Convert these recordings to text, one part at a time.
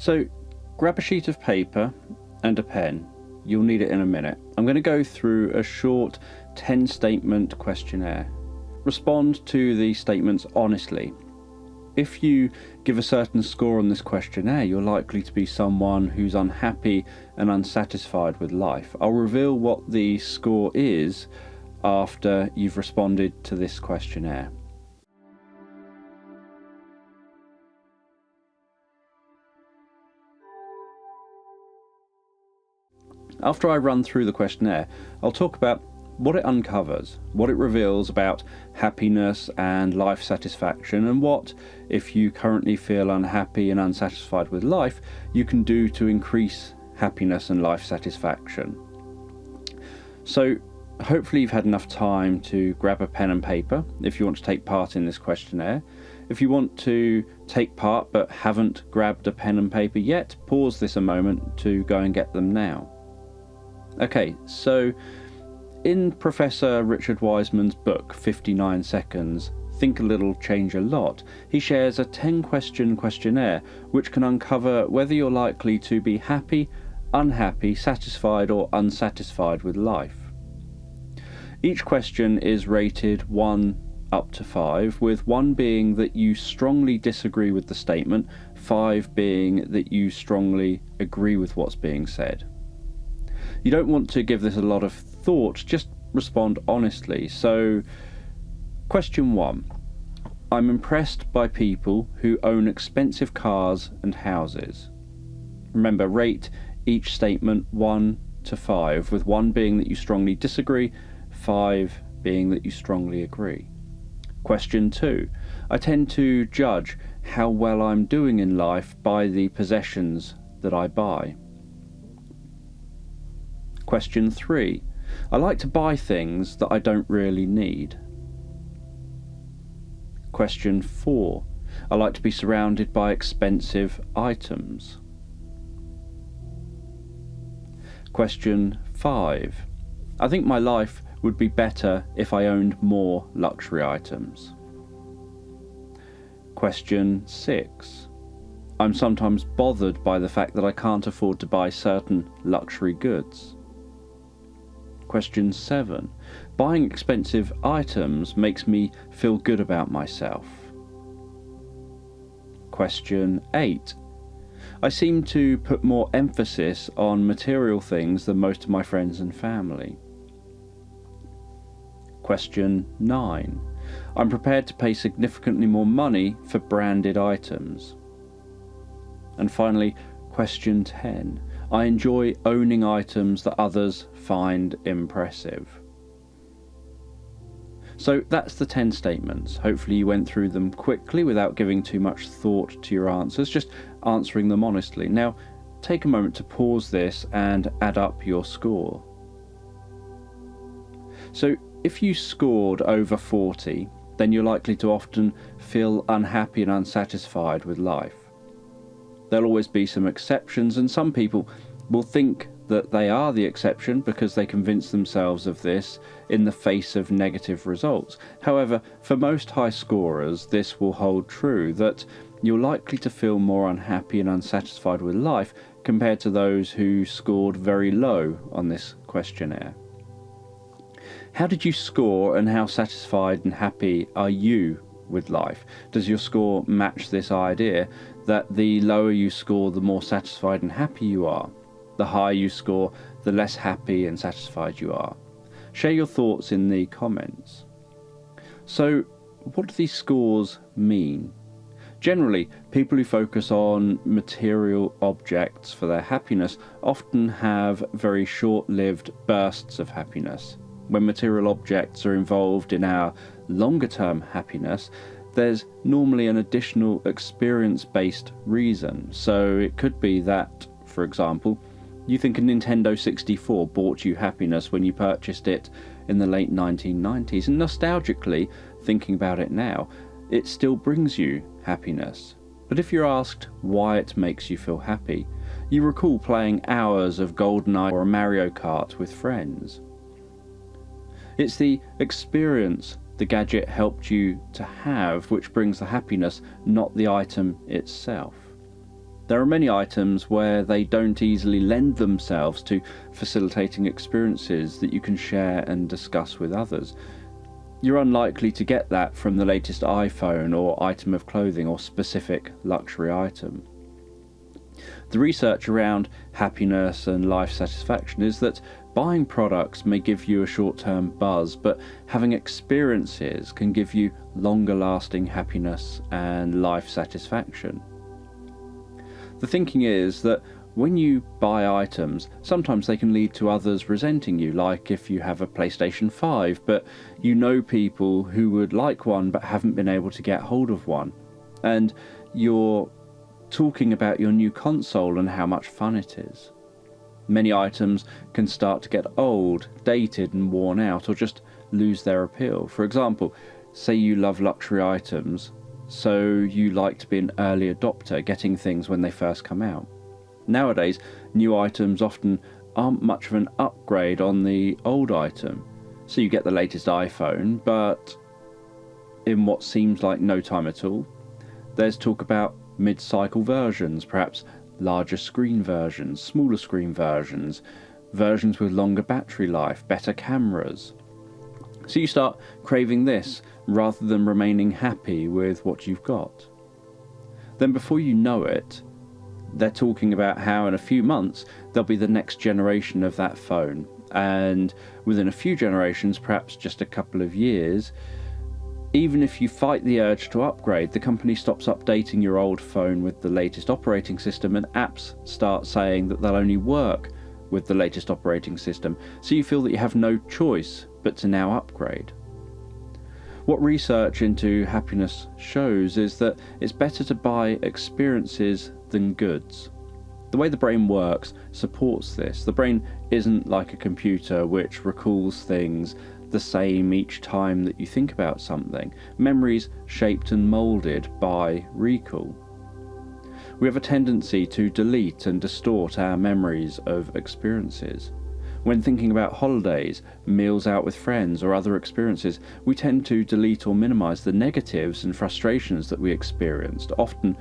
So grab a sheet of paper and a pen. You'll need it in a minute. I'm going to go through a short 10-statement questionnaire. Respond to the statements honestly. If you give a certain score on this questionnaire, you're likely to be someone who's unhappy and unsatisfied with life. I'll reveal what the score is after you've responded to this questionnaire. After I run through the questionnaire, I'll talk about what it uncovers, what it reveals about happiness and life satisfaction, and what, if you currently feel unhappy and unsatisfied with life, you can do to increase happiness and life satisfaction. So, hopefully you've had enough time to grab a pen and paper if you want to take part in this questionnaire. If you want to take part but haven't grabbed a pen and paper yet, pause this a moment to go and get them now. Okay, so in Professor Richard Wiseman's book, 59 Seconds, Think a Little, Change a Lot, he shares a 10-question questionnaire which can uncover whether you're likely to be happy, unhappy, satisfied or unsatisfied with life. Each question is rated 1 up to 5, with 1 being that you strongly disagree with the statement, 5 being that you strongly agree with what's being said. You don't want to give this a lot of thought, just respond honestly. So, question 1. I'm impressed by people who own expensive cars and houses. Remember, rate each statement 1 to 5, with 1 being that you strongly disagree, 5 being that you strongly agree. Question 2. I tend to judge how well I'm doing in life by the possessions that I buy. Question 3. I like to buy things that I don't really need. Question 4. I like to be surrounded by expensive items. Question 5. I think my life would be better if I owned more luxury items. Question 6. I'm sometimes bothered by the fact that I can't afford to buy certain luxury goods. Question 7. Buying expensive items makes me feel good about myself. Question 8. I seem to put more emphasis on material things than most of my friends and family. Question 9. I'm prepared to pay significantly more money for branded items. And finally, question 10. I enjoy owning items that others find impressive. So that's the 10 statements. Hopefully you went through them quickly without giving too much thought to your answers, just answering them honestly. Now, take a moment to pause this and add up your score. So if you scored over 40, then you're likely to often feel unhappy and unsatisfied with life. There'll always be some exceptions, and some people will think that they are the exception because they convince themselves of this in the face of negative results. However, for most high scorers, this will hold true, that you're likely to feel more unhappy and unsatisfied with life compared to those who scored very low on this questionnaire. How did you score, and how satisfied and happy are you with life? Does your score match this idea that the lower you score, the more satisfied and happy you are? The higher you score, the less happy and satisfied you are? Share your thoughts in the comments. So, what do these scores mean? Generally, people who focus on material objects for their happiness often have very short-lived bursts of happiness. When material objects are involved in our longer-term happiness, there's normally an additional experience-based reason. So it could be that, for example, you think a Nintendo 64 brought you happiness when you purchased it in the late 1990s, and nostalgically, thinking about it now, it still brings you happiness. But if you're asked why it makes you feel happy, you recall playing hours of GoldenEye or Mario Kart with friends. It's the experience the gadget helped you to have which brings the happiness, not the item itself. There are many items where they don't easily lend themselves to facilitating experiences that you can share and discuss with others. You're unlikely to get that from the latest iPhone or item of clothing or specific luxury item. The research around happiness and life satisfaction is that buying products may give you a short-term buzz, but having experiences can give you longer-lasting happiness and life satisfaction. The thinking is that when you buy items, sometimes they can lead to others resenting you, like if you have a PlayStation 5, but you know people who would like one but haven't been able to get hold of one, and you're talking about your new console and how much fun it is. Many items can start to get old, dated and worn out, or just lose their appeal. For example, say you love luxury items, so you like to be an early adopter, getting things when they first come out. Nowadays, new items often aren't much of an upgrade on the old item. So you get the latest iPhone, but in what seems like no time at all. There's talk about mid-cycle versions, perhaps larger screen versions, smaller screen versions, versions with longer battery life, better cameras. So you start craving this rather than remaining happy with what you've got. Then before you know it, they're talking about how in a few months there'll be the next generation of that phone, and within a few generations, perhaps just a couple of years, even if you fight the urge to upgrade, the company stops updating your old phone with the latest operating system, and apps start saying that they'll only work with the latest operating system, so you feel that you have no choice but to now upgrade. What research into happiness shows is that it's better to buy experiences than goods. The way the brain works supports this. The brain isn't like a computer which recalls things the same each time that you think about something. Memory's shaped and moulded by recall. We have a tendency to delete and distort our memories of experiences. When thinking about holidays, meals out with friends, or other experiences, we tend to delete or minimize the negatives and frustrations that we experienced. Often,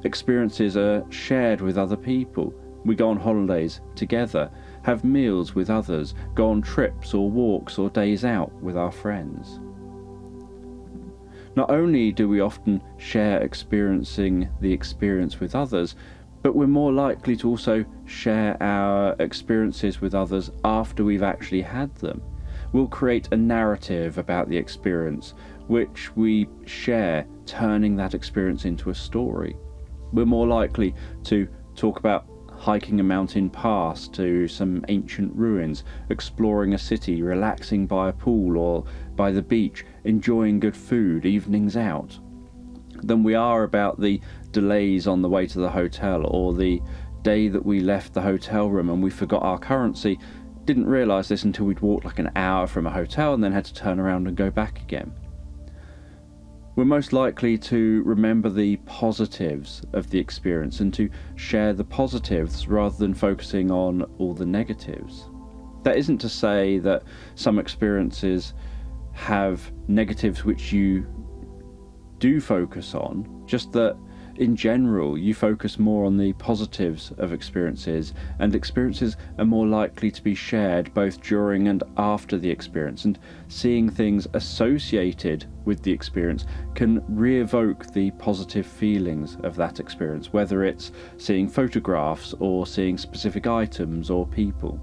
experiences are shared with other people. We go on holidays together, have meals with others, go on trips or walks or days out with our friends. Not only do we often share experiencing the experience with others, but we're more likely to also share our experiences with others after we've actually had them. We'll create a narrative about the experience, which we share, turning that experience into a story. We're more likely to talk about hiking a mountain pass to some ancient ruins, exploring a city, relaxing by a pool or by the beach, enjoying good food, evenings out, than we are about the delays on the way to the hotel, or the day that we left the hotel room and we forgot our currency, didn't realise this until we'd walked like an hour from a hotel and then had to turn around and go back again. We're most likely to remember the positives of the experience and to share the positives rather than focusing on all the negatives. That isn't to say that some experiences have negatives which you do focus on, just that in general you focus more on the positives of experiences, and experiences are more likely to be shared both during and after the experience, and seeing things associated with the experience can re-evoke the positive feelings of that experience, whether it's seeing photographs or seeing specific items or people.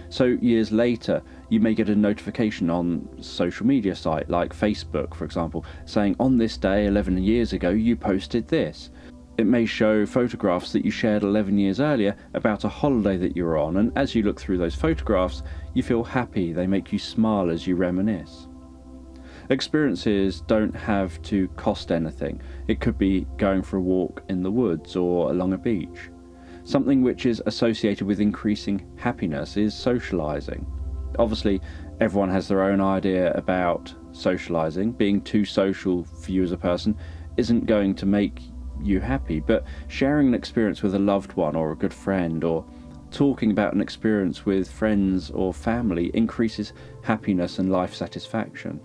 So years later, you may get a notification on a social media site like Facebook, for example, saying on this day 11 years ago you posted this. It may show photographs that you shared 11 years earlier about a holiday that you were on, and as you look through those photographs, you feel happy, they make you smile as you reminisce. Experiences don't have to cost anything. It could be going for a walk in the woods or along a beach. Something which is associated with increasing happiness is socialising. Obviously, everyone has their own idea about socialising. Being too social for you as a person isn't going to make you happy, but sharing an experience with a loved one or a good friend, or talking about an experience with friends or family, increases happiness and life satisfaction.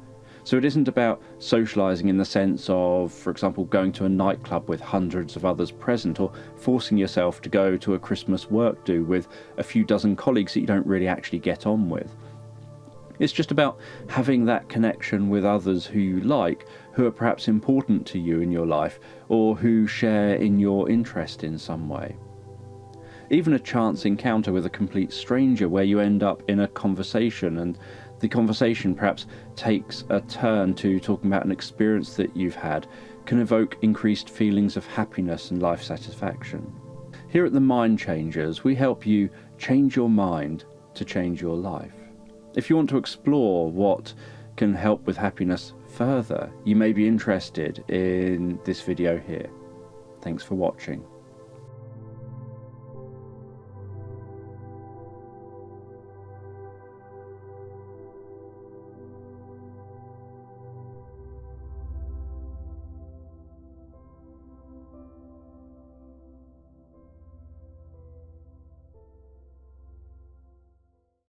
So it isn't about socialising in the sense of, for example, going to a nightclub with hundreds of others present, or forcing yourself to go to a Christmas work do with a few dozen colleagues that you don't really actually get on with. It's just about having that connection with others who you like, who are perhaps important to you in your life, or who share in your interest in some way. Even a chance encounter with a complete stranger where you end up in a conversation and the conversation perhaps takes a turn to talking about an experience that you've had can evoke increased feelings of happiness and life satisfaction. Here at the Mind Changers, we help you change your mind to change your life. If you want to explore what can help with happiness further, you may be interested in this video here. Thanks for watching.